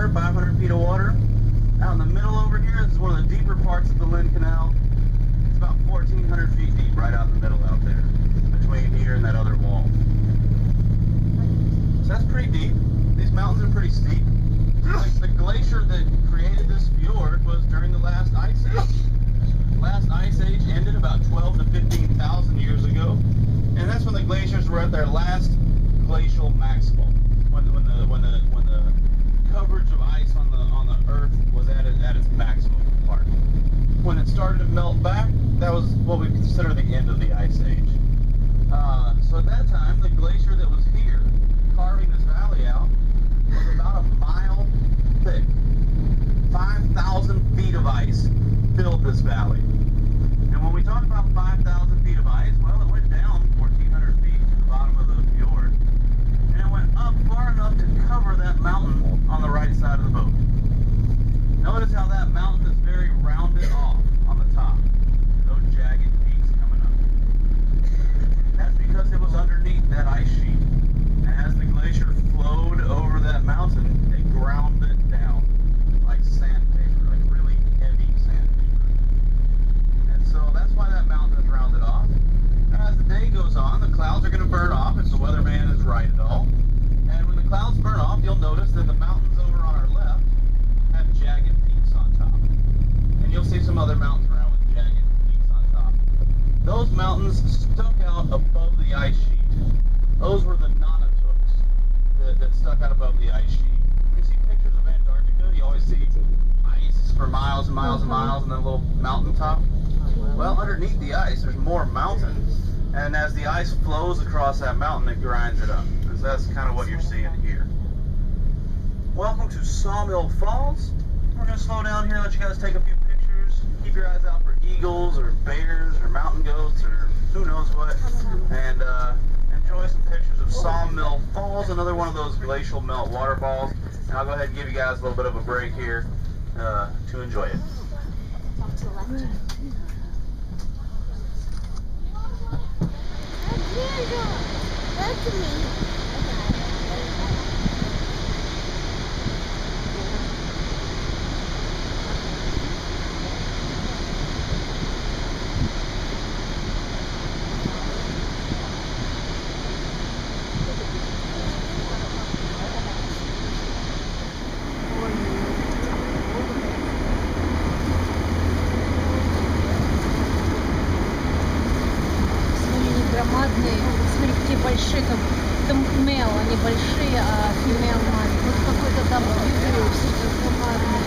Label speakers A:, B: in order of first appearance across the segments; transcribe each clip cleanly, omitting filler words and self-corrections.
A: water, 500 feet of water. Out in the middle over here, this is one of the deeper parts of the Lynn Canal. It's about 1,400 feet deep right out in the middle out there, between here and that other wall. So that's pretty deep. These mountains are pretty steep. The glacier that created this fjord was during the last ice age. The last ice age ended about 12 to 15,000 years ago, and that's when the glaciers were at their last glacial maximum. When the coverage of ice on the Earth was at its maximum part. When it started to melt back, that was what we consider the end of the ice age. So at that time, the glacier that was here, carving this valley out, was about a mile thick. 5,000 feet of ice filled this valley. And when we talk about 5,000 feet of ice, well, it went down 1,400 feet to the bottom of the fjord, and it went up far enough to cover that mountain on the right side of the boat. Notice how that mountain is very rounded off on the top. No jagged peaks coming up. That's because it was underneath that ice sheet. And as the glacier flowed over that mountain, it ground it down like sandpaper, like really heavy sandpaper. And so that's why that mountain is rounded off. And as the day goes on, the clouds are going to burn off if the weatherman is right at all. And when the clouds burn off, you'll notice that the mountains over on our left have jagged peaks on top. And you'll see some other mountains around with jagged peaks on top. Those mountains stuck out above the ice sheet. Those were the Nonatuks that stuck out above the ice sheet. When you see pictures of Antarctica, you always see ice for miles and miles and miles and then a little mountain top. Well, underneath the ice, there's more mountains. And as the ice flows across that mountain, it grinds it up. And so that's kind of what you're seeing here. Welcome to Sawmill Falls. We're going to slow down here, let you guys take a few pictures. Keep your eyes out for eagles or bears or mountain goats or who knows what. And enjoy some pictures of Sawmill Falls, another one of those glacial melt waterfalls. And I'll go ahead and give you guys a little bit of a break here to enjoy it.
B: That's me.
C: Громадные, смотри, какие большие, там мел, они большие, а фимел маленький. Вот какой-то там все громадные.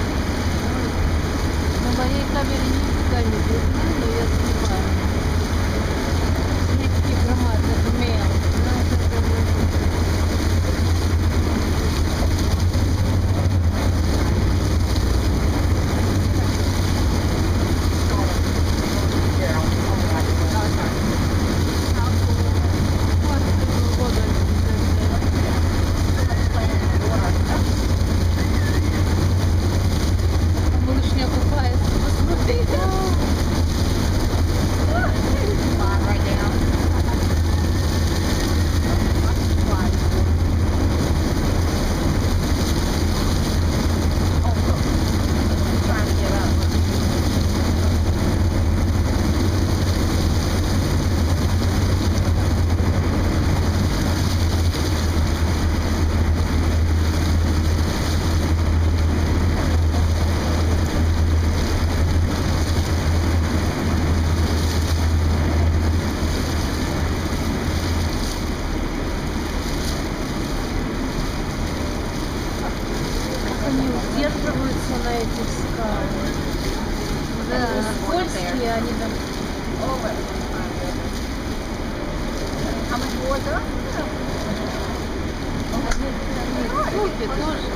C: На моей камере никогда не видно, но я снимаю. Смотри, какие громадные, это мел. Удерживаются на этих скалах. Да, скользкие они там. Они трупы тоже.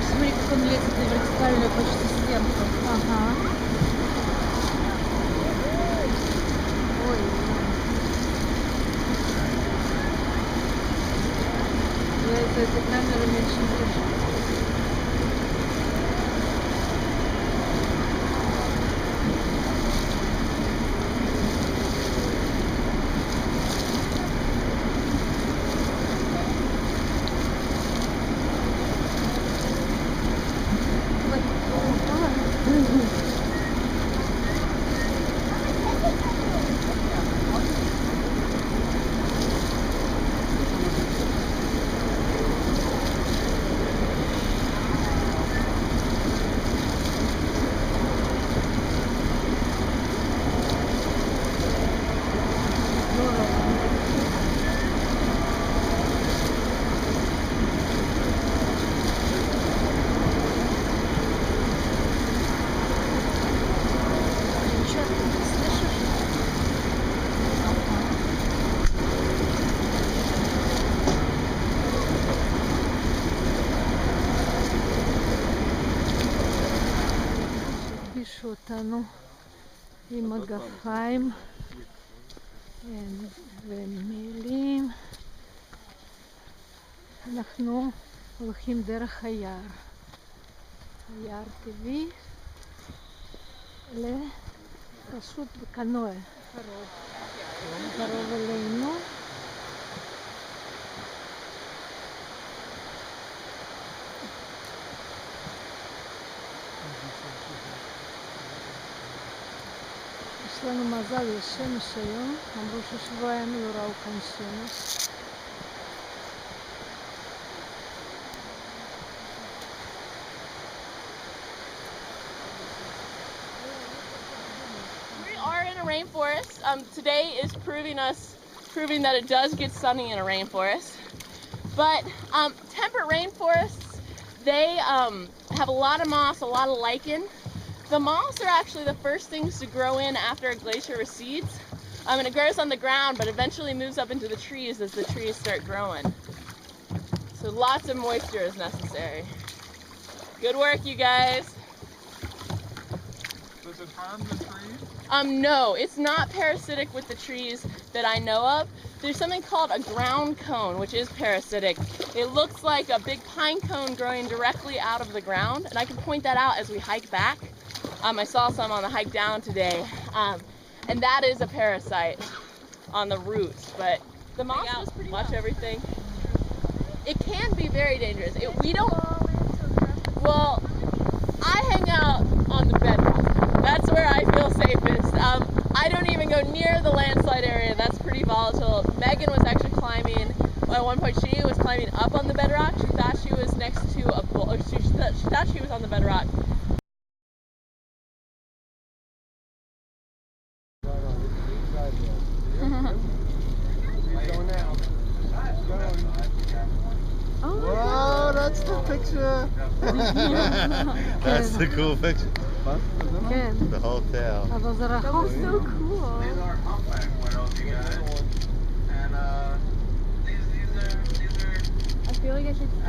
C: Смотри, как он лезет на вертикальную почти стенку. Ага. эта камера меньше держит. הלבישו אותנו עם מגפיים ומילים. אנחנו הולכים דרך היער, היער טבעי, פשוט בקנועה, קרוב אלינו. יש לנו מזל, יש שמש היום, אמרו ששבועיים לא ראו כאן שמש.
D: We are in a rainforest. Today is proving that it does get sunny in a rainforest. But temperate rainforests, they have a lot of moss, a lot of lichen. The moss are actually the first things to grow in after a glacier recedes. And it grows on the ground, but eventually moves up into the trees as the trees start growing. So lots of moisture is necessary. Good work, you guys.
A: Does it harm the trees?
D: No, it's not parasitic with the trees that I know of. There's something called a ground cone, which is parasitic. It looks like a big pine cone growing directly out of the ground, and I can point that out as we hike back. I saw some on the hike down today, and that is a parasite on the roots, but the moss is pretty watch everything. It can be very dangerous. Well, I hang out on the bedrock. That's where I feel safest. I don't even go near the landslide area. That's pretty volatile. Megan was actually climbing. At one point, she was climbing up on the bedrock. She thought she was next to a boulder. She thought she was on the bedrock.
E: Whoa, that's the picture. That's the cool picture. The hotel.
C: That was so cool.
A: These are humpback whales, you guys. And these are
D: I feel like I should